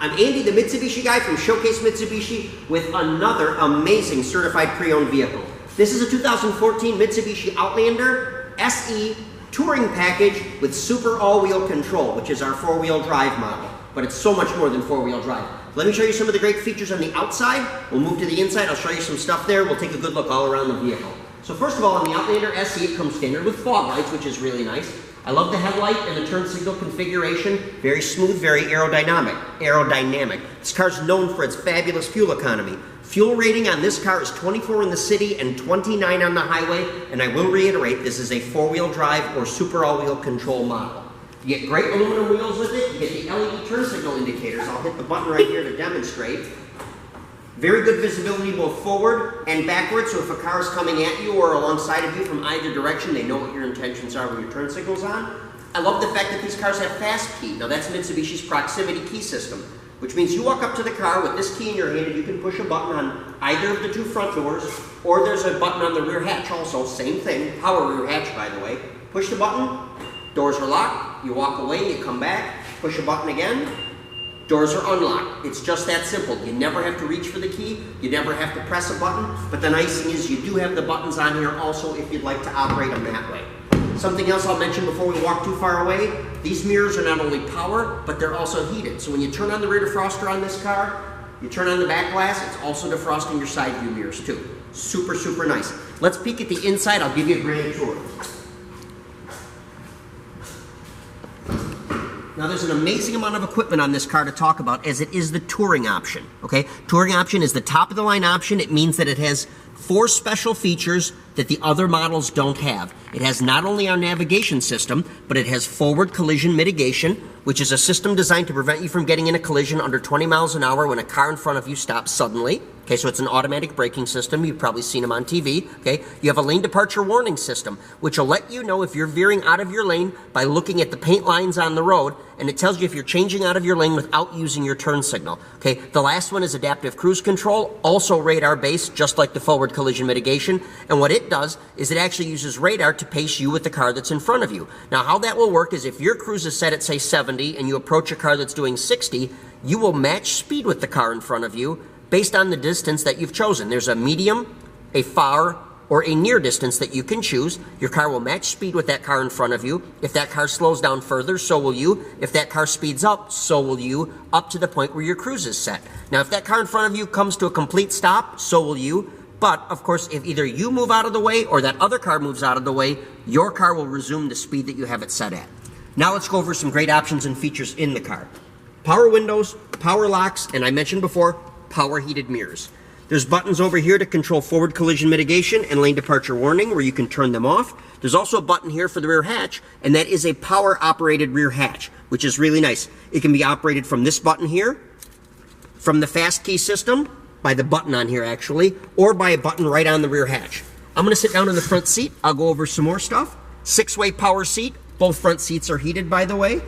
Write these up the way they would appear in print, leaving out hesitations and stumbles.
I'm Andy, the Mitsubishi guy from Showcase Mitsubishi with another amazing certified pre-owned vehicle. This is a 2014 Mitsubishi Outlander SE touring package with super all-wheel control, which is our four-wheel drive model. But it's so much more than four-wheel drive. Let me show you some of the great features on the outside. We'll move to the inside. I'll show you some stuff there. We'll take a good look all around the vehicle. So first of all, on the Outlander SE, it comes standard with fog lights, which is really nice. I love the headlight and the turn signal configuration. Very smooth, very aerodynamic. This car's known for its fabulous fuel economy. Fuel rating on this car is 24 in the city and 29 on the highway. And I will reiterate, this is a four-wheel drive or super all-wheel control model. You get great aluminum wheels with it. You get the LED turn signal indicators. I'll hit the button right here to demonstrate. Very good visibility both forward and backwards, so if a car is coming at you or alongside of you from either direction, they know what your intentions are when your turn signal's on. I love the fact that these cars have fast key. Now that's Mitsubishi's proximity key system, which means you walk up to the car with this key in your hand and you can push a button on either of the two front doors, or there's a button on the rear hatch also, same thing, power rear hatch by the way. Push the button, doors are locked, you walk away, you come back, push a button again, doors are unlocked. It's just that simple. You never have to reach for the key. You never have to press a button. But the nice thing is you do have the buttons on here also if you'd like to operate them that way. Something else I'll mention before we walk too far away, these mirrors are not only power, but they're also heated. So when you turn on the rear defroster on this car, you turn on the back glass, it's also defrosting your side view mirrors too. Super, super nice. Let's peek at the inside. I'll give you a grand tour. Now there's an amazing amount of equipment on this car to talk about, as it is the touring option, okay? Touring option is the top of the line option. It means that it has 4 special features that the other models don't have. It has not only our navigation system, but it has forward collision mitigation, which is a system designed to prevent you from getting in a collision under 20 miles an hour when a car in front of you stops suddenly. Okay, so it's an automatic braking system. You've probably seen them on TV. Okay, you have a lane departure warning system, which will let you know if you're veering out of your lane by looking at the paint lines on the road, and it tells you if you're changing out of your lane without using your turn signal. Okay, the last one is adaptive cruise control, also radar-based, just like the forward collision mitigation. And what it does is it actually uses radar to pace you with the car that's in front of you. Now, how that will work is if your cruise is set at, say, 70 and you approach a car that's doing 60, you will match speed with the car in front of you based on the distance that you've chosen. There's a medium, a far, or a near distance that you can choose. Your car will match speed with that car in front of you. If that car slows down further, so will you. If that car speeds up, so will you, up to the point where your cruise is set. Now, if that car in front of you comes to a complete stop, so will you. But, of course, if either you move out of the way or that other car moves out of the way, your car will resume the speed that you have it set at. Now let's go over some great options and features in the car. Power windows, power locks, and I mentioned before, power heated mirrors. There's buttons over here to control forward collision mitigation and lane departure warning, where you can turn them off. There's also a button here for the rear hatch, and that is a power operated rear hatch, which is really nice. It can be operated from this button here, from the fast key system, by the button on here actually, or by a button right on the rear hatch. I'm going to sit down in the front seat. I'll go over some more stuff. 6-way power seat. Both front seats are heated, by the way.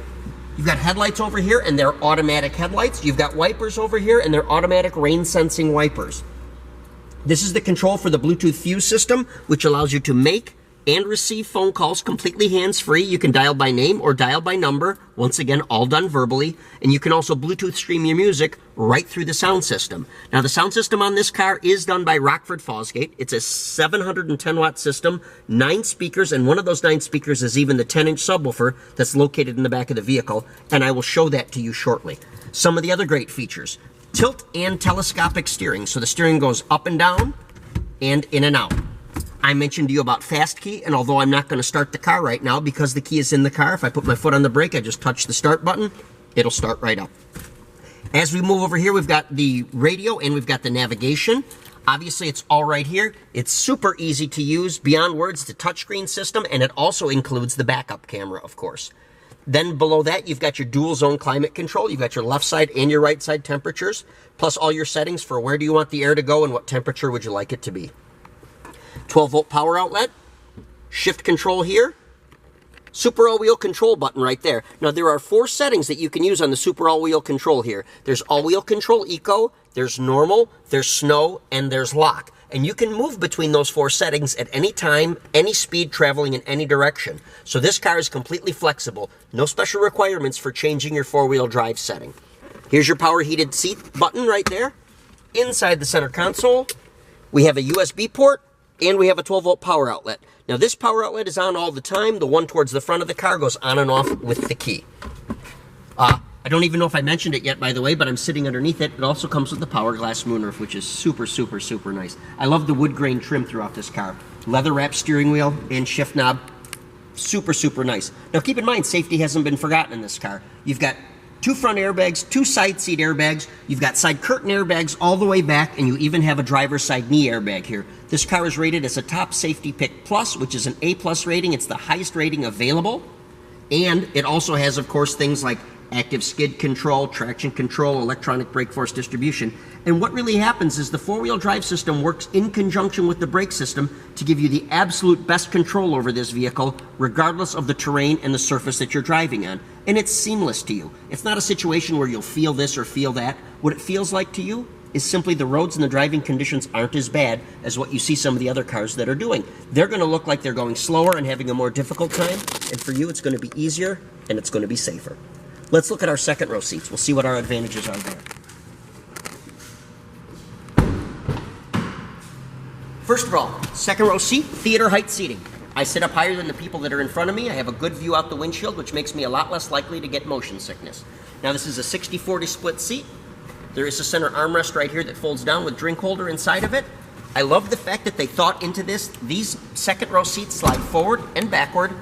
You've got headlights over here, and they're automatic headlights. You've got wipers over here, and they're automatic rain sensing wipers. This is the control for the Bluetooth Fuse system, which allows you to make and receive phone calls completely hands-free. You can dial by name or dial by number. Once again, all done verbally. And you can also Bluetooth stream your music right through the sound system. Now, the sound system on this car is done by Rockford Fosgate. It's a 710-watt system, 9 speakers, and one of those 9 speakers is even the 10-inch subwoofer that's located in the back of the vehicle, and I will show that to you shortly. Some of the other great features: tilt and telescopic steering, so the steering goes up and down and in and out. I mentioned to you about fast key, and although I'm not going to start the car right now because the key is in the car, if I put my foot on the brake, I just touch the start button, it'll start right up. As we move over here, we've got the radio and we've got the navigation. Obviously, it's all right here. It's super easy to use. Beyond words, it's a touchscreen system, and it also includes the backup camera, of course. Then below that, you've got your dual zone climate control. You've got your left side and your right side temperatures, plus all your settings for where do you want the air to go and what temperature would you like it to be. 12-volt power outlet, shift control here, super all-wheel control button right there. Now, there are 4 settings that you can use on the super all-wheel control here. There's all-wheel control eco, there's normal, there's snow, and there's lock. And you can move between those 4 settings at any time, any speed, traveling in any direction. So this car is completely flexible. No special requirements for changing your 4-wheel drive setting. Here's your power heated seat button right there. Inside the center console, we have a USB port and we have a 12-volt power outlet. Now this power outlet is on all the time. The one towards the front of the car goes on and off with the key. I don't even know if I mentioned it yet, by the way, but I'm sitting underneath it. It also comes with the power glass moonroof, which is super, super, super nice. I love the wood grain trim throughout this car. Leather wrapped steering wheel and shift knob. Super, super nice. Now keep in mind, safety hasn't been forgotten in this car. You've got 2 front airbags, 2 side seat airbags, you've got side curtain airbags all the way back, and you even have a driver's side knee airbag here. This car is rated as a top safety pick plus, which is an A+ rating. It's the highest rating available. And it also has, of course, things like active skid control, traction control, electronic brake force distribution. And what really happens is the 4-wheel drive system works in conjunction with the brake system to give you the absolute best control over this vehicle, regardless of the terrain and the surface that you're driving on. And it's seamless to you. It's not a situation where you'll feel this or feel that. What it feels like to you is simply the roads and the driving conditions aren't as bad as what you see some of the other cars that are doing. They're going to look like they're going slower and having a more difficult time, and for you it's going to be easier and it's going to be safer. Let's look at our second row seats. We'll see what our advantages are there. First of all, second row seat, theater height seating. I sit up higher than the people that are in front of me. I have a good view out the windshield, which makes me a lot less likely to get motion sickness. Now this is a 60-40 split seat. There is a center armrest right here that folds down with drink holder inside of it. I love the fact that they thought into this. These second row seats slide forward and backward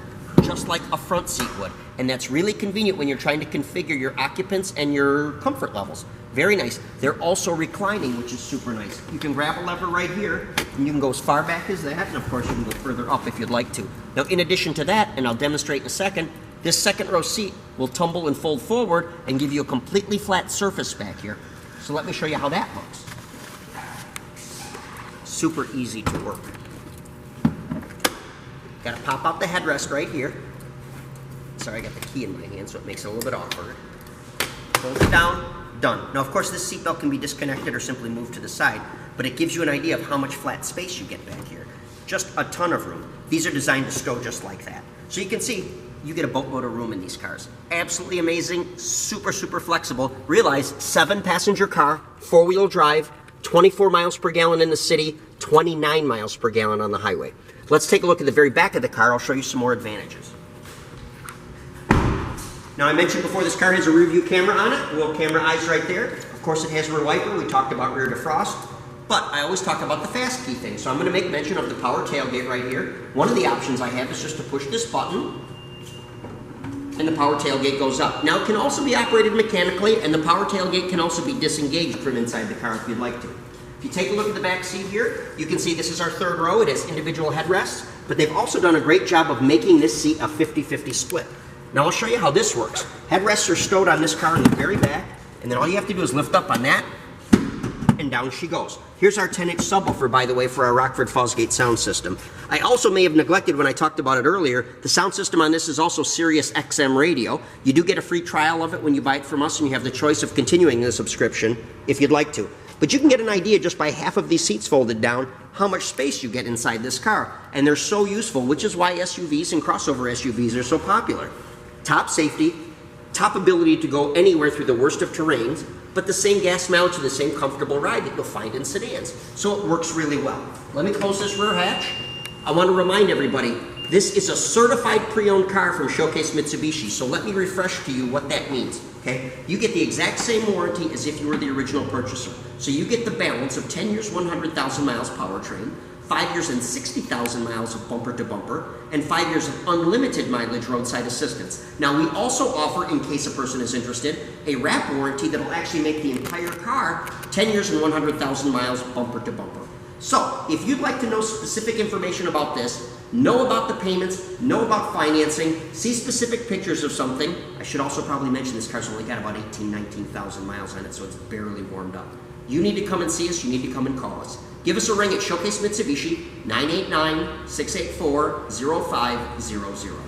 just like a front seat would. And that's really convenient when you're trying to configure your occupants and your comfort levels. Very nice. They're also reclining, which is super nice. You can grab a lever right here, and you can go as far back as that, and of course you can go further up if you'd like to. Now in addition to that, and I'll demonstrate in a second, this second row seat will tumble and fold forward and give you a completely flat surface back here. So let me show you how that looks. Super easy to work. Got to pop out the headrest right here. Sorry, I got the key in my hand, so it makes it a little bit awkward. Fold it down, done. Now, of course, this seatbelt can be disconnected or simply moved to the side, but it gives you an idea of how much flat space you get back here. Just a ton of room. These are designed to stow just like that. So you can see, you get a boatload of room in these cars. Absolutely amazing, super, super flexible. Realize, 7-passenger car, 4-wheel drive, 24 miles per gallon in the city, 29 miles per gallon on the highway. Let's take a look at the very back of the car. I'll show you some more advantages. Now, I mentioned before this car has a rear view camera on it. Little camera eyes right there. Of course, it has rear wiper. We talked about rear defrost. But I always talk about the fast key thing. So I'm going to make mention of the power tailgate right here. One of the options I have is just to push this button, and the power tailgate goes up. Now, it can also be operated mechanically, and the power tailgate can also be disengaged from inside the car if you'd like to. If you take a look at the back seat here, you can see this is our third row. It has individual headrests, but they've also done a great job of making this seat a 50-50 split. Now I'll show you how this works. Headrests are stowed on this car in the very back, and then all you have to do is lift up on that, and down she goes. Here's our 10-inch subwoofer, by the way, for our Rockford Fosgate sound system. I also may have neglected when I talked about it earlier, the sound system on this is also Sirius XM radio. You do get a free trial of it when you buy it from us, and you have the choice of continuing the subscription if you'd like to. But you can get an idea just by half of these seats folded down how much space you get inside this car. And they're so useful, which is why SUVs and crossover SUVs are so popular. Top safety, top ability to go anywhere through the worst of terrains, but the same gas mileage and the same comfortable ride that you'll find in sedans. So it works really well. Let me close this rear hatch. I want to remind everybody, this is a certified pre-owned car from Showcase Mitsubishi, so let me refresh to you what that means. Okay? You get the exact same warranty as if you were the original purchaser. So you get the balance of 10 years, 100,000 miles powertrain, 5 years and 60,000 miles of bumper to bumper, and 5 years of unlimited mileage roadside assistance. Now we also offer, in case a person is interested, a wrap warranty that will actually make the entire car 10 years and 100,000 miles bumper to bumper. So if you'd like to know specific information about this, know about the payments, know about financing, see specific pictures of something. I should also probably mention this car's only got about 19,000 miles on it, so it's barely warmed up. You need to come and see us, you need to come and call us. Give us a ring at Showcase Mitsubishi, 989-684-0500.